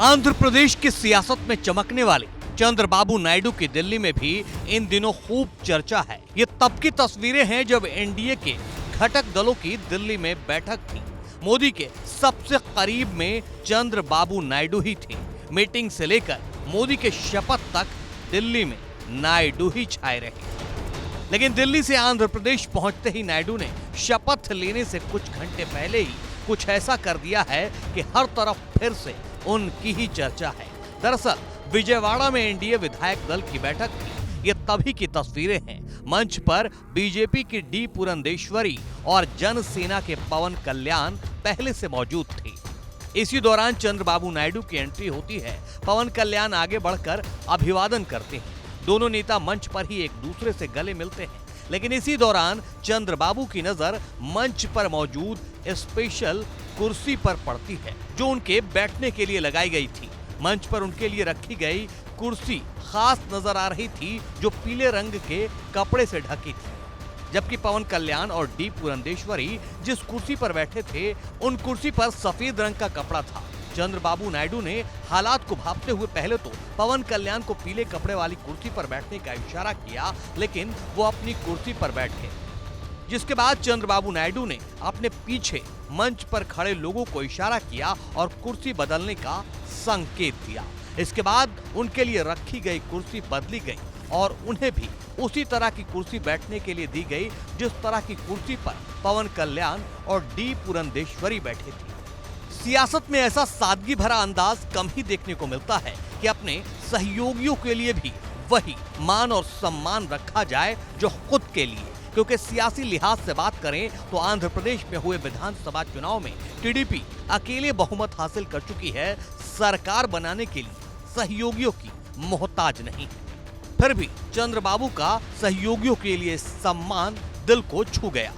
आंध्र प्रदेश की सियासत में चमकने वाले चंद्रबाबू नायडू की दिल्ली में भी इन दिनों खूब चर्चा है। ये तब की तस्वीरें हैं जब एनडीए के घटक दलों की दिल्ली में बैठक थी। मोदी के सबसे करीब में चंद्रबाबू नायडू ही थे। मीटिंग से लेकर मोदी के शपथ तक दिल्ली में नायडू ही छाए रहे। लेकिन दिल्ली से आंध्र प्रदेश पहुंचते ही नायडू ने शपथ लेने से कुछ घंटे पहले ही कुछ ऐसा कर दिया है कि हर तरफ फिर से उनकी ही चर्चा है। दरअसल विजयवाड़ा में एनडीए विधायक दल की बैठक थी। ये तभी की तस्वीरें हैं। मंच पर बीजेपी की डी पुरंदेश्वरी और जनसेना के पवन कल्याण पहले से मौजूद थे। इसी दौरान चंद्रबाबू नायडू की एंट्री होती है। पवन कल्याण आगे बढ़कर अभिवादन करते हैं। दोनों नेता मंच पर ही एक दूसरे से गले मिलते हैं। लेकिन इसी दौरान चंद्रबाबू की नजर मंच पर मौजूद स्पेशल कुर्सी पर पड़ती है जो उनके बैठने के लिए लगाई गई थी। मंच पर उनके लिए रखी गई कुर्सी खास नजर आ रही थी जो पीले रंग के कपड़े से ढकी थी, जबकि पवन कल्याण और डी पुरंदेश्वरी जिस कुर्सी पर बैठे थे उन कुर्सी पर सफेद रंग का कपड़ा था। चंद्रबाबू नायडू ने हालात को भांपते हुए पहले तो पवन कल्याण को पीले कपड़े वाली कुर्सी पर बैठने का इशारा किया, लेकिन वो अपनी कुर्सी पर बैठ गए। जिसके बाद चंद्रबाबू नायडू ने अपने पीछे मंच पर खड़े लोगों को इशारा किया और कुर्सी बदलने का संकेत दिया। इसके बाद उनके लिए रखी गई कुर्सी बदली गई और उन्हें भी उसी तरह की कुर्सी बैठने के लिए दी गई जिस तरह की कुर्सी पर पवन कल्याण और डी पुरंदेश्वरी बैठे थे। सियासत में ऐसा सादगी भरा अंदाज कम ही देखने को मिलता है कि अपने सहयोगियों के लिए भी वही मान और सम्मान रखा जाए जो खुद के लिए। क्योंकि सियासी लिहाज से बात करें तो आंध्र प्रदेश में हुए विधानसभा चुनाव में टीडीपी अकेले बहुमत हासिल कर चुकी है। सरकार बनाने के लिए सहयोगियों की मोहताज नहीं है। फिर भी चंद्रबाबू का सहयोगियों के लिए सम्मान दिल को छू गया।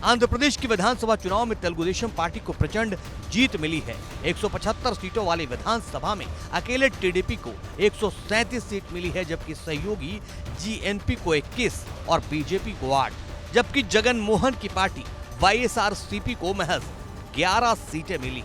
आंध्र प्रदेश की विधानसभा चुनाव में तेलुगुदेशम पार्टी को प्रचंड जीत मिली है। 175 सीटों वाली विधानसभा में अकेले टीडीपी को 137 सीट मिली है, जबकि सहयोगी जीएनपी को 21 और बीजेपी को 8, जबकि जगन मोहन की पार्टी वाईएसआरसीपी को महज 11 सीटें मिली।